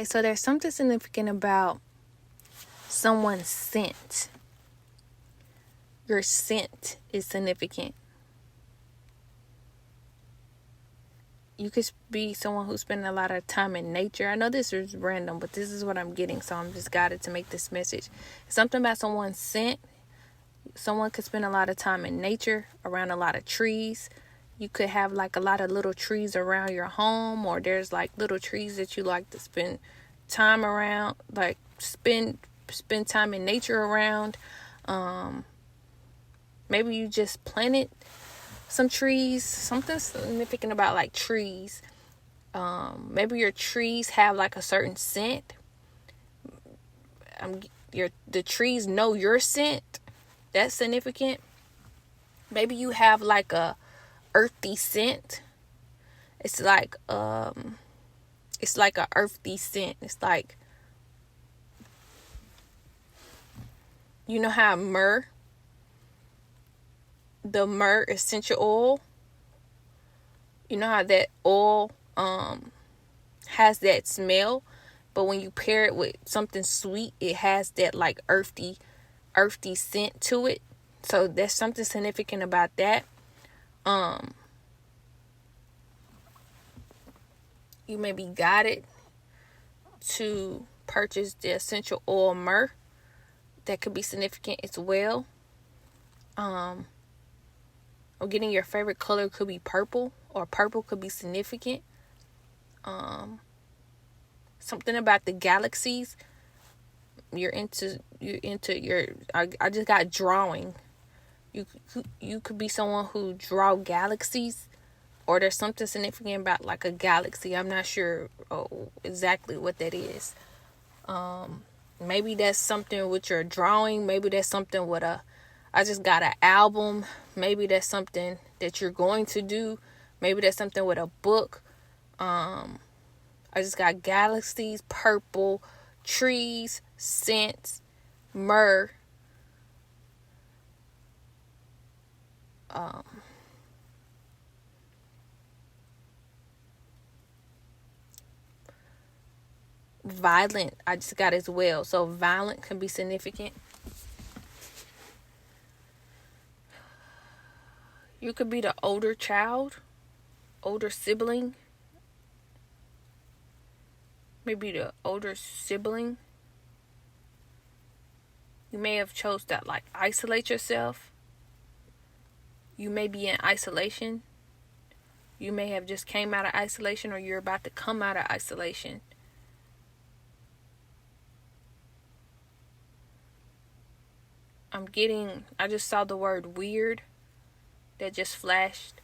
so there's something significant about someone's scent. Your scent is significant. You could be someone who's spending a lot of time in nature. I know this is random, but this is what I'm getting, so I'm just guided to make this message. Something about someone's scent. Someone could spend a lot of time in nature, around a lot of trees. You could have like a lot of little trees around your home, or there's like little trees that you like to spend time around, like spend time in nature around. Maybe you just planted some trees, something significant about like trees. Maybe your trees have like a certain scent. The trees know your scent. That's significant. Maybe you have like a earthy scent. It's like a earthy scent. It's like, you know how the myrrh essential oil, you know how that oil has that smell, but when you pair it with something sweet, it has that like earthy scent to it. So there's something significant about that. You may be guided to purchase the essential oil myrrh. That could be significant as well. Or getting your favorite color could be purple, or purple could be significant. Something about the galaxies. You're into your. I just got drawing. You could be someone who draw galaxies, or there's something significant about like a galaxy. I'm not sure exactly what that is. Maybe that's something with your drawing. Maybe that's something with I just got an album. Maybe that's something that you're going to do. Maybe that's something with a book. I just got galaxies, purple, trees, scents, myrrh. Violent, I just got as well. So violent can be significant. You could be the older child, older sibling. Maybe the older sibling. You may have chose to like isolate yourself. You may be in isolation. You may have just came out of isolation, or you're about to come out of isolation. I just saw the word weird that just flashed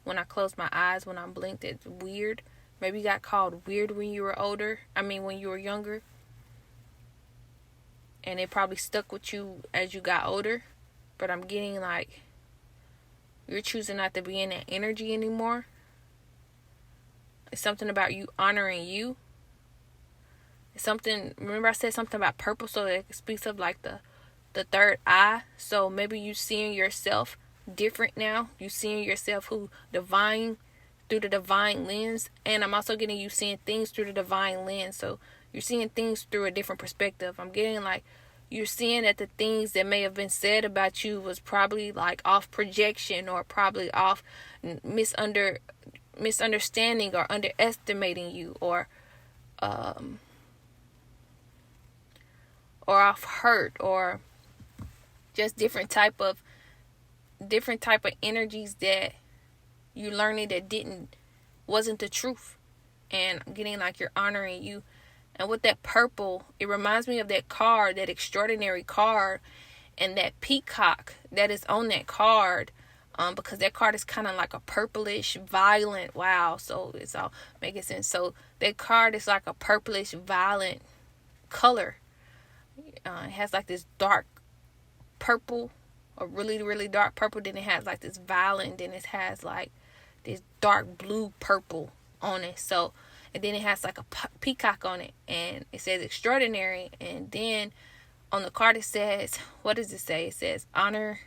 when I closed my eyes, when I blinked. It's weird. Maybe you got called weird when you were when you were younger. And it probably stuck with you as you got older. But I'm getting like, you're choosing not to be in that energy anymore. It's something about you honoring you. It's something, remember I said something about purple, so it speaks of like the third eye. So maybe you seeing yourself different now. You seeing yourself through the divine lens. And I'm also getting you seeing things through the divine lens. So you're seeing things through a different perspective. I'm getting like, you're seeing that the things that may have been said about you was probably like off projection, or probably off misunderstanding, or underestimating you, or off hurt, or just different type of energies that you learning that wasn't the truth. And I'm getting like you're honoring you. And with that purple, it reminds me of that card, that extraordinary card, and that peacock that is on that card. Because that card is kind of like a purplish, violent. Wow. So it's all making sense. So that card is like a purplish, violent color. It has like this dark purple, a really, really dark purple. Then it has like this violet. Then it has like this dark blue purple on it. So, and then it has like a peacock on it, and it says extraordinary. And then on the card it says, what does it say? It says honor.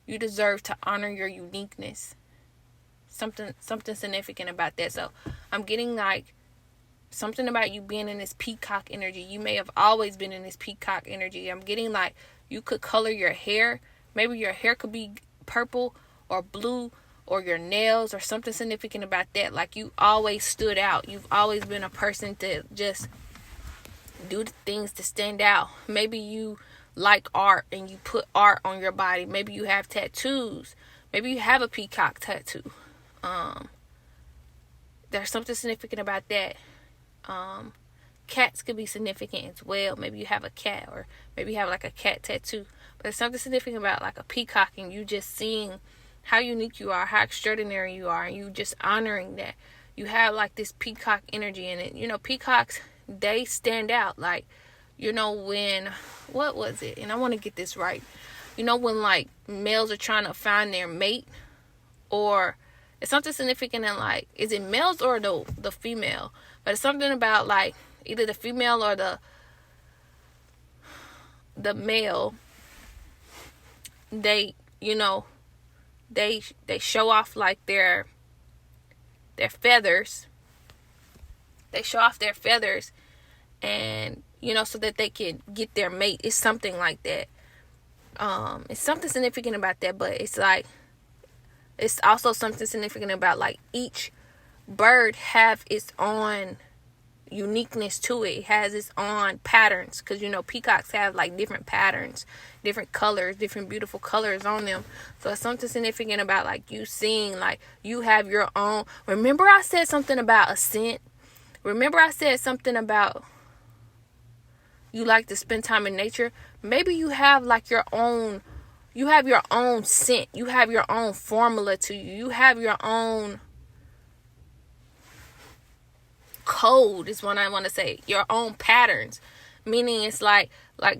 You deserve to honor your uniqueness. Something significant about that. So I'm getting like Something about you being in this peacock energy. You may have always been in this peacock energy. I'm getting like you could color your hair. Maybe your hair could be purple or blue, or your nails, or something significant about that. Like you always stood out. You've always been a person to just do the things to stand out. Maybe you like art and you put art on your body. Maybe you have tattoos. Maybe you have a peacock tattoo. There's something significant about that. Cats could be significant as well. Maybe you have a cat, or maybe you have like a cat tattoo. But there's something significant about like a peacock, and you just seeing how unique you are, how extraordinary you are, and you just honoring that. You have like this peacock energy in it. You know, peacocks, they stand out. Like, you know, when, what was it? And I want to get this right. You know, when like males are trying to find their mate, or it's something significant in like, is it males or the female? But it's something about like either the female or the male. They, you know, they show off like their feathers. They show off their feathers, and you know, so that they can get their mate. It's something like that. It's something significant about that, but it's like, it's also something significant about like each bird have its own uniqueness to it. It has its own patterns, because you know, peacocks have like different patterns, different colors, different beautiful colors on them. So it's something significant about like you seeing like you have your own. Remember I said something about a scent? Remember I said something about you like to spend time in nature? Maybe you have like your own, you have your own scent, you have your own formula to you, you have your own code, is what I want to say, your own patterns. Meaning it's like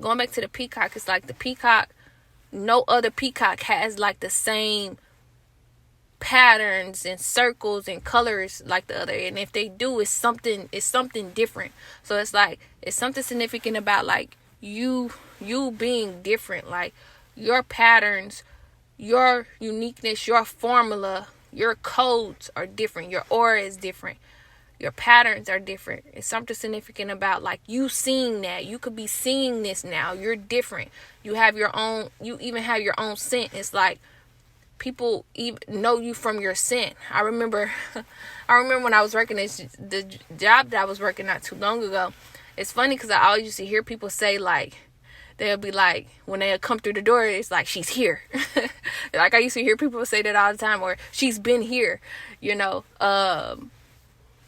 going back to the peacock, it's like the peacock, no other peacock has like the same patterns and circles and colors like the other, and if they do, it's something different. So it's like, it's something significant about like you being different. Like your patterns, your uniqueness, your formula, your codes are different, your aura is different, your patterns are different. It's something significant about like you seeing that. You could be seeing this now. You're different. You have your own, you even have your own scent. It's like people even know you from your scent. I remember when I was working the job that I was working not too long ago. It's funny because I always used to hear people say like, they'll be like, when they come through the door, it's like, she's here. Like I used to hear people say that all the time, or she's been here, you know.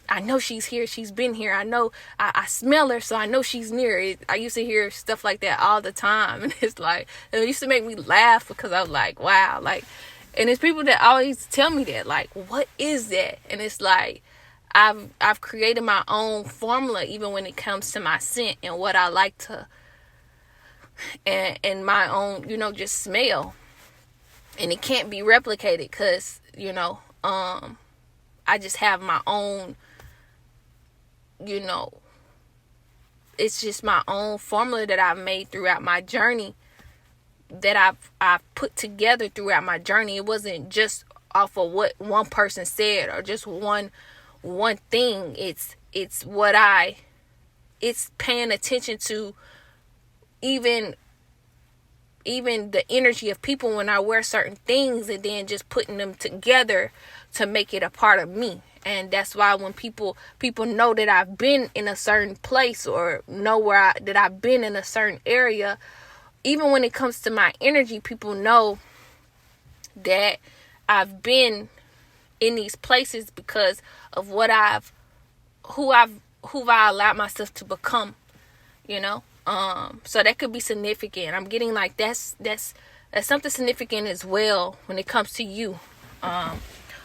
I know she's here. She's been here. I know. I smell her, so I know she's near. I used to hear stuff like that all the time, and it's like, it used to make me laugh because I was like, wow, like, and it's people that always tell me that, like, what is that? And it's like, I've created my own formula, even when it comes to my scent and what I like to, and my own, you know, just smell, and it can't be replicated because, you know, I just have my own, you know, it's just my own formula that I've made throughout my journey, that I've put together throughout my journey. It wasn't just off of what one person said or just one thing. It's paying attention to even the energy of people when I wear certain things, and then just putting them together to make it a part of me. And that's why when people know that I've been in a certain place, or know that I've been in a certain area, even when it comes to my energy, people know that I've been in these places because of who I allowed myself to become, you know. So that could be significant. I'm getting like that's something significant as well when it comes to you.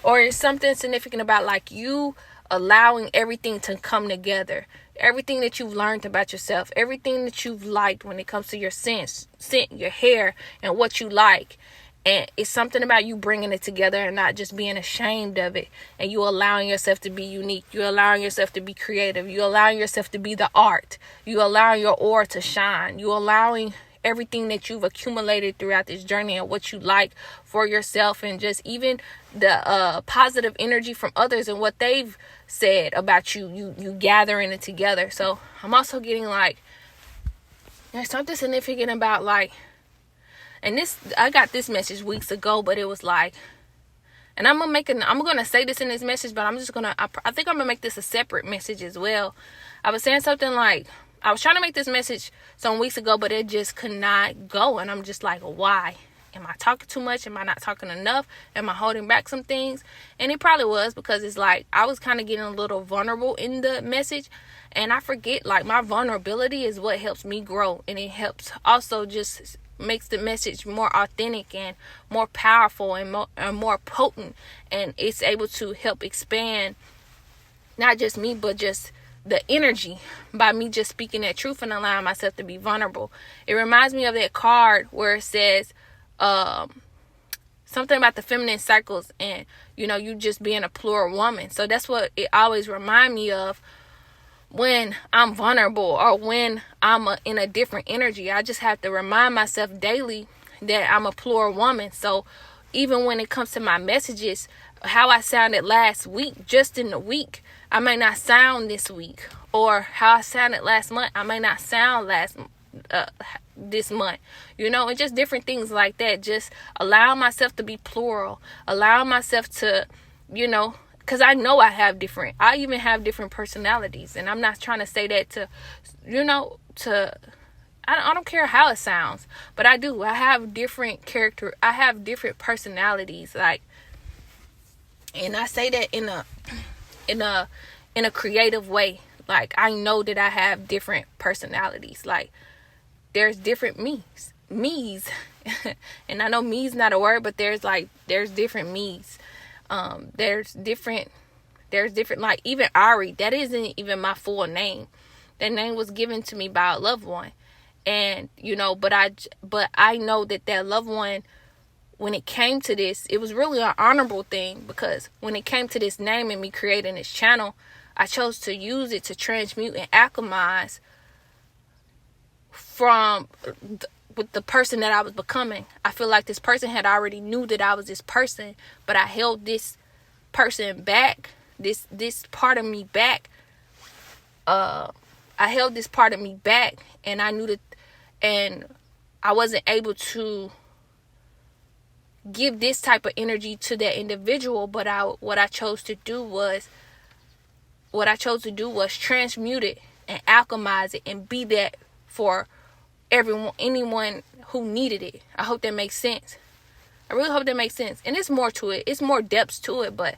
Or it's something significant about like you allowing everything to come together. Everything that you've learned about yourself, everything that you've liked when it comes to your scent, your hair, and what you like. And it's something about you bringing it together and not just being ashamed of it. And you allowing yourself to be unique. You allowing yourself to be creative. You allowing yourself to be the art. You allowing your aura to shine. You allowing everything that you've accumulated throughout this journey and what you like for yourself, and just even the positive energy from others and what they've said about you gathering it together. So I'm also getting like, there's something significant about like, and this, I got this message weeks ago, but it was like, and I'm gonna say this in this message, but I think I'm gonna make this a separate message as well. I was saying something like, I was trying to make this message some weeks ago, but it just could not go. And I'm just like, why? Am I talking too much? Am I not talking enough? Am I holding back some things? And it probably was, because it's like, I was kind of getting a little vulnerable in the message. And I forget, like, my vulnerability is what helps me grow. And it helps also just makes the message more authentic and more powerful and more potent. And it's able to help expand not just me, but just the energy by me just speaking that truth and allowing myself to be vulnerable. It reminds me of that card where it says something about the feminine cycles and, you know, you just being a plural woman. So that's what it always reminds me of when I'm vulnerable or when I'm in a different energy. I just have to remind myself daily that I'm a plural woman. So even when it comes to my messages, how I sounded last week, just in the week, I may not sound this week. Or how I sounded last month, I may not sound this month. You know, and just different things like that. Just allow myself to be plural. Allow myself to, you know, because I know I even have different personalities. And I'm not trying to say that to, you know, I don't care how it sounds, but I do. I have different I have different personalities, like, and I say that in a creative way. Like, I know that I have different personalities. Like, there's different me's, and I know me's not a word, but there's different me's. There's different, like, even Ari, that isn't even my full name. That name was given to me by a loved one. And, you know, but I know that loved one, when it came to this, it was really an honorable thing, because when it came to this name and me creating this channel, I chose to use it to transmute and alchemize with the person that I was becoming. I feel like this person had already knew that I was this person, but I held this person back, this part of me back. I held this part of me back, and I knew that, and I wasn't able to give this type of energy to that individual. But what I chose to do was transmute it and alchemize it and be that for anyone who needed it. I hope that makes sense. I really hope that makes sense. And it's more to it. It's more depths to it, but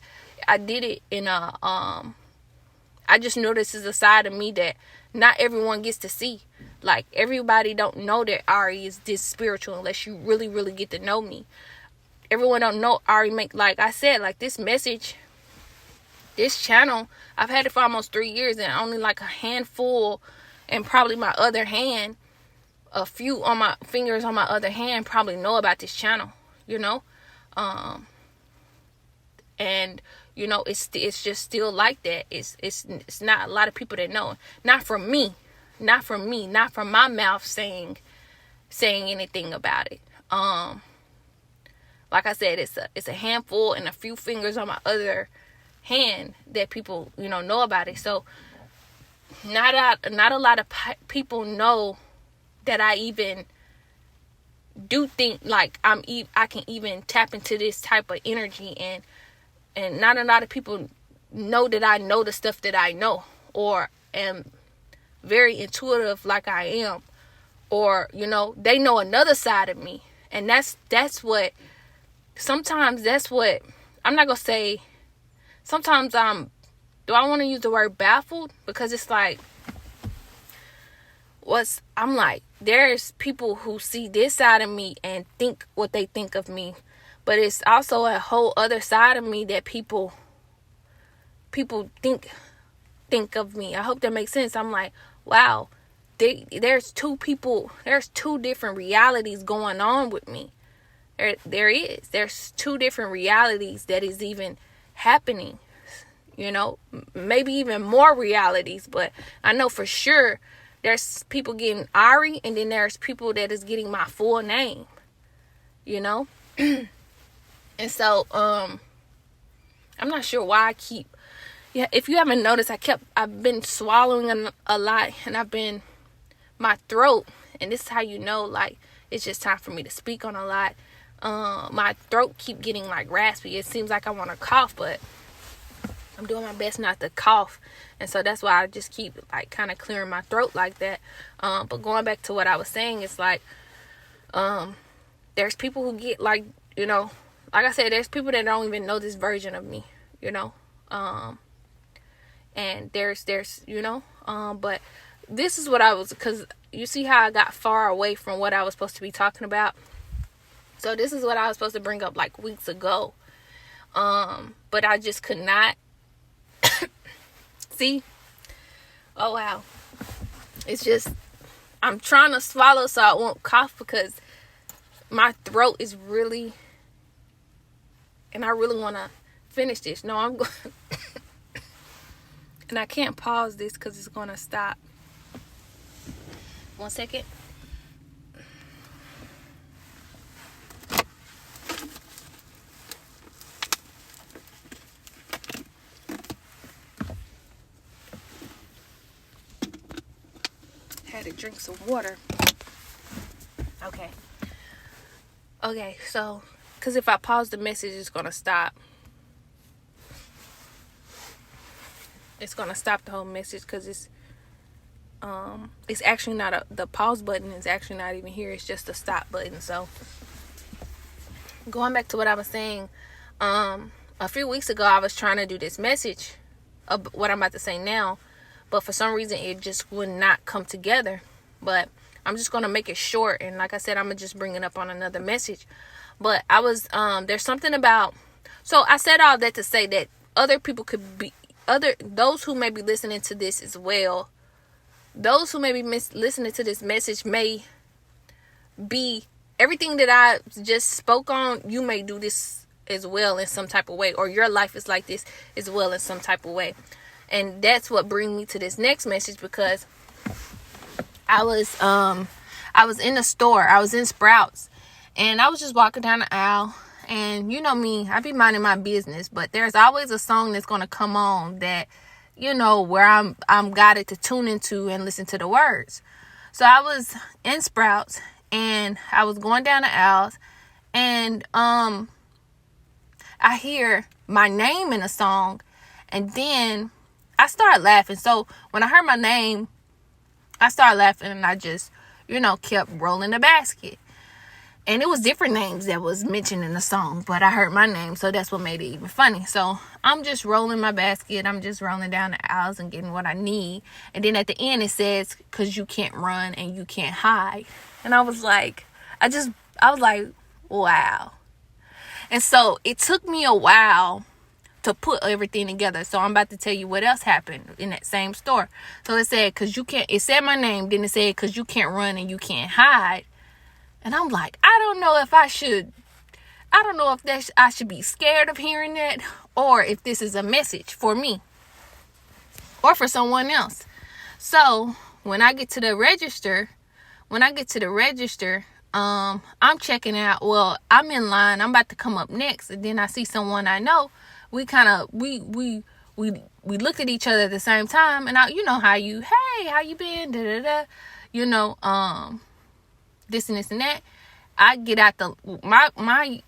I did it in I just know this is a side of me that not everyone gets to see. Like, everybody don't know that Ari is this spiritual unless you really, really get to know me. Everyone don't know Ari like I said, like, this message, this channel, I've had it for almost 3 years, and only like a handful, and probably my other hand, a few on my fingers on my other hand probably know about this channel, you know. And you know, it's just still like that. It's not a lot of people that know. Not from me, not from my mouth saying anything about it. Like I said, it's a handful and a few fingers on my other hand that people, you know about it. So not a lot of people know that I even do think like I can even tap into this type of energy, and not a lot of people know that I know the stuff that I know, or am very intuitive like I am, or, you know, they know another side of me. And that's what sometimes, that's what I'm not gonna say. Sometimes do I want to use the word baffled? Because it's like, I'm like, there's people who see this side of me and think what they think of me, but it's also a whole other side of me that people think of me. I hope that makes sense. I'm like, wow, there's two different realities going on with me. There's two different realities that is even happening, you know, maybe even more realities, but I know for sure There's people getting Ari, and then there's people that is getting my full name, you know? And so, I'm not sure why if you haven't noticed, I've been swallowing a lot, and my throat, and this is how you know, like, it's just time for me to speak on a lot. My throat keep getting like raspy. It seems like I want to cough, but I'm doing my best not to cough. And so that's why I just keep like kind of clearing my throat like that. But going back to what I was saying, it's like, there's people who get like, you know, like I said, there's people that don't even know this version of me, you know. And there's, you know, but this is what because you see how I got far away from what I was supposed to be talking about. So this is what I was supposed to bring up like weeks ago. But I just could not. See? Oh, wow. It's just, I'm trying to swallow so I won't cough, because my throat is really, and I really want to finish this. No, I'm going, and I can't pause this because it's going to stop. 1 second. Had to drink some water. Okay, so, because if I pause the message, it's going to stop. It's going to stop the whole message, because it's actually not the pause button is actually not even here. It's just the stop button. So, going back to what I was saying, a few weeks ago, I was trying to do this message of what I'm about to say now, but for some reason, it just would not come together. But I'm just going to make it short. And like I said, I'm going to just bring it up on another message. But I was, there's something about, so I said all that to say that other people could be, those who may be listening to this as well, those who may be listening to this message may be, everything that I just spoke on, you may do this as well in some type of way, or your life is like this as well in some type of way. And that's what brings me to this next message, because I was in the store. I was in Sprouts, and I was just walking down the aisle, and you know me, I be minding my business, but there's always a song that's going to come on that, you know, where I'm guided to tune into and listen to the words. So I was in Sprouts, and I was going down the aisles, and I hear my name in a song, and then I started laughing. So when I heard my name, I started laughing, and I just, you know, kept rolling the basket. And it was different names that was mentioned in the song, but I heard my name, so that's what made it even funny. So I'm just rolling my basket. I'm just rolling down the aisles and getting what I need. And then at the end it says, "'Cause you can't run and you can't hide." And I was like, I was like, wow. And so it took me a while to put everything together. So I'm about to tell you what else happened in that same store. So it said, it said my name, then it said, "'Cause you can't run and you can't hide." And I'm like, I don't know if I should be scared of hearing that, or if this is a message for me or for someone else. So when I get to the register, I'm checking out. Well, I'm in line. I'm about to come up next. And then I see someone I know. We looked at each other at the same time. And you know how you been? Da, da, da. You know, this and this and that. I get out my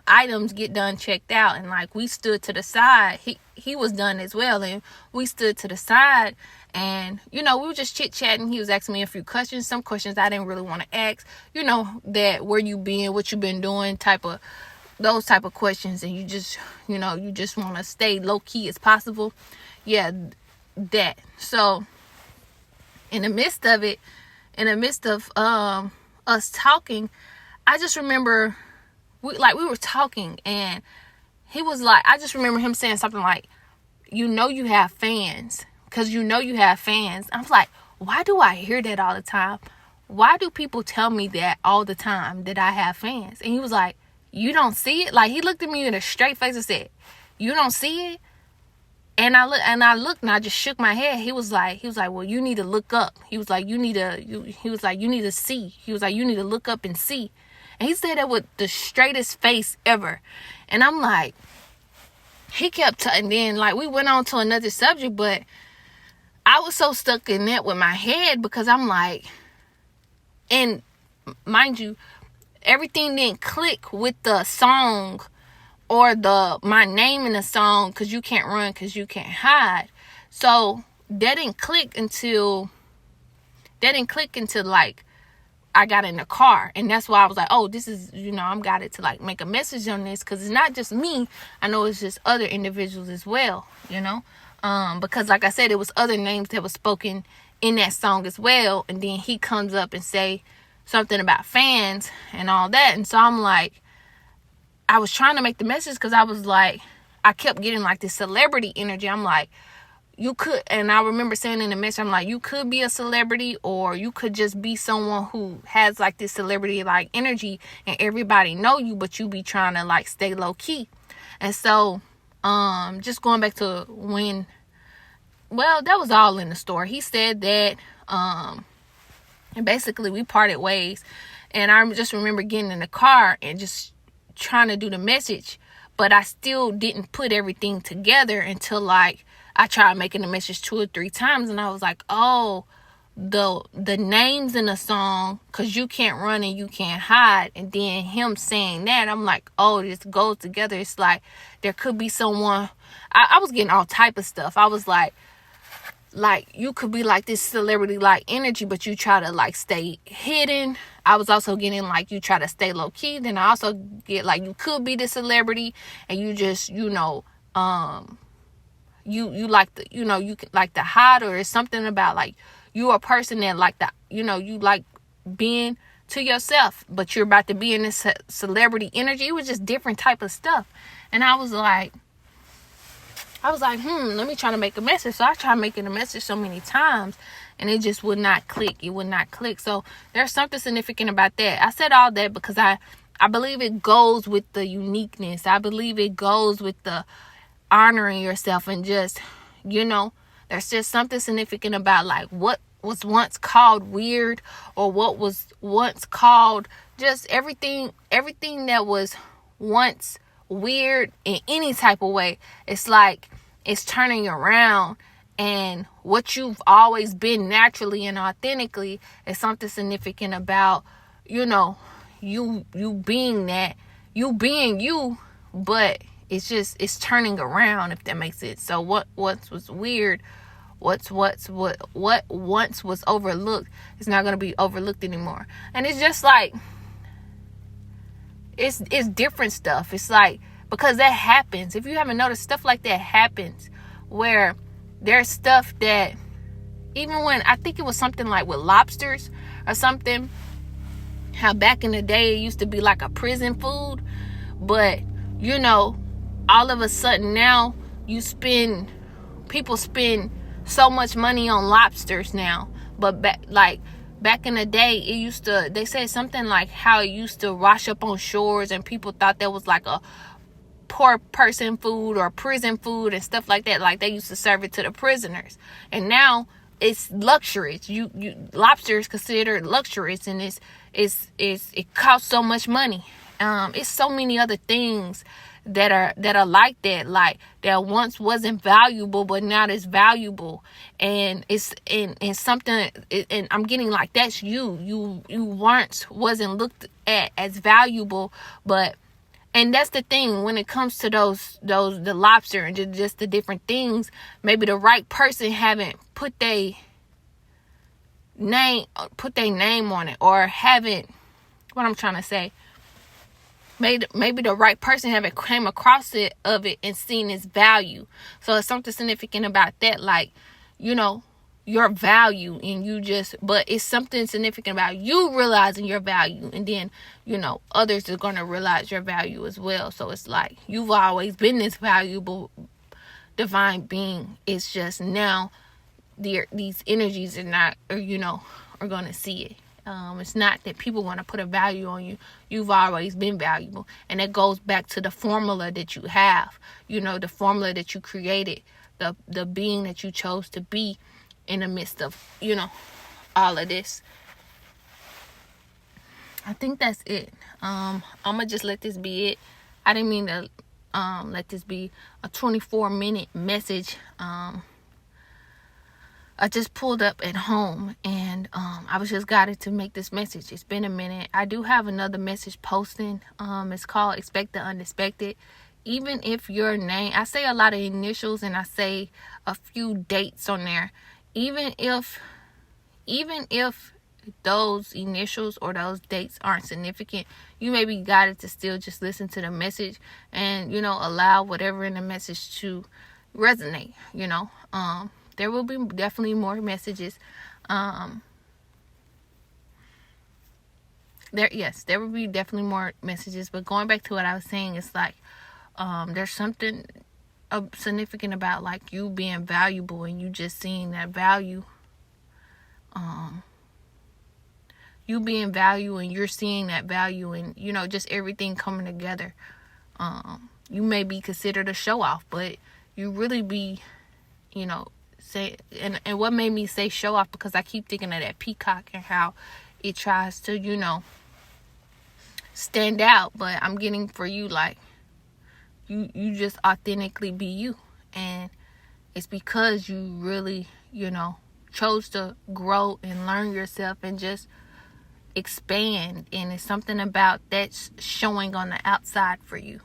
items get done, checked out, and like we stood to the side. He was done as well, and we stood to the side, and you know, we were just chit-chatting. He was asking me a few questions, some questions I didn't really want to ask, you know, that where you been, what you been doing, those type of questions, and you just want to stay low key as possible. Yeah, that. So in the midst of us talking, I just remember we were talking, and he was like, I just remember him saying something like, you have fans, because you have fans. I was like, why do I hear that all the time? Why do people tell me that all the time, that I have fans? And he was like, you don't see it? Like, he looked at me with a straight face and said, you don't see it? And I looked and I just shook my head. He was like, well, you need to look up. He was like, you need to see. He was like, you need to look up and see. And he said that with the straightest face ever. And I'm like, he kept, and then like we went on to another subject, but I was so stuck in that with my head because I'm like, and mind you, everything didn't click with the song or my name in the song, because you can't run, because you can't hide. So that didn't click until like I got in the car. And that's why I was like, oh, this is, I'm got it to like make a message on this, because it's not just me. I know it's just other individuals as well, because like I said, it was other names that was spoken in that song as well. And then he comes up and say something about fans and all that. And so I'm like, I was trying to make the message because I was like, I kept getting like this celebrity energy. I'm like, you could, and I remember saying in the message, I'm like, you could be a celebrity, or you could just be someone who has like this celebrity like energy and everybody know you, but you be trying to like stay low key. And so, just going back to when, well, that was all in the story. He said that, and basically we parted ways, and I just remember getting in the car and just trying to do the message, but I still didn't put everything together until like I tried making the message 2 or 3 times, and I was like, oh, the names in the song, because you can't run and you can't hide, and then him saying that, I'm like, oh, this goes together. It's like there could be someone. I was getting all type of stuff. I was like you could be like this celebrity like energy, but you try to like stay hidden. I was also getting like you try to stay low key. Then I also get like you could be the celebrity and you just you like the you like to hide, or it's something about like you're a person that like that you like being to yourself, but you're about to be in this celebrity energy. It was just different type of stuff, and I was like, let me try to make a message. So I tried making a message so many times, and it just would not click. It would not click. So there's something significant about that. I said all that because I believe it goes with the uniqueness. I believe it goes with the honoring yourself, and just, there's just something significant about like what was once called weird, or what was once called just everything that was once weird in any type of way. It's like it's turning around, and what you've always been naturally and authentically is something significant about you being that, you being you, but it's turning around, if that makes sense. So what once was weird, what once was overlooked is not going to be overlooked anymore. And it's just like it's different stuff. It's like, because that happens. If you haven't noticed, stuff like that happens, where there's stuff that, even when, I think it was something like with lobsters or something, how back in the day it used to be like a prison food, but all of a sudden now people spend so much money on lobsters now. But back in the day, they said something like how it used to wash up on shores, and people thought that was like a poor person food or prison food and stuff like that. Like they used to serve it to the prisoners, and now it's luxurious. Lobster is considered luxurious, and it costs so much money. It's so many other things that are like that, like that once wasn't valuable but now it's valuable, and it's something, and I'm getting like that's you once wasn't looked at as valuable, but, and that's the thing when it comes to the lobster and just the different things, maybe the right person haven't put their name on it, or haven't, what I'm trying to say, maybe the right person haven't came across it and seen its value. So it's something significant about that, like, your value, and but it's something significant about you realizing your value, and then, others are going to realize your value as well. So it's like, you've always been this valuable divine being. It's just now these energies are going to see it. It's not that people want to put a value on you. You've always been valuable. And it goes back to the formula that you have, the formula that you created, the being that you chose to be in the midst of, all of this. I think that's it. I'm gonna just let this be it. I didn't mean to let this be a 24-minute message. I just pulled up at home and I was just guided to make this message. It's been a minute. I do have another message posting. It's called Expect the Unexpected. Even if your name, I say a lot of initials and I say a few dates on there. Even if those initials or those dates aren't significant, you may be guided to still just listen to the message and, allow whatever in the message to resonate, There will be definitely more messages. There will be definitely more messages. But going back to what I was saying, it's like there's something significant about like you being valuable and you just seeing that value. You being value and you're seeing that value and just everything coming together. You may be considered a show off, but you really be, say, and what made me say show off, because I keep thinking of that peacock and how it tries to, stand out, but I'm getting for you, like, you just authentically be you, and it's because you really, chose to grow and learn yourself and just expand, and it's something about that's showing on the outside for you.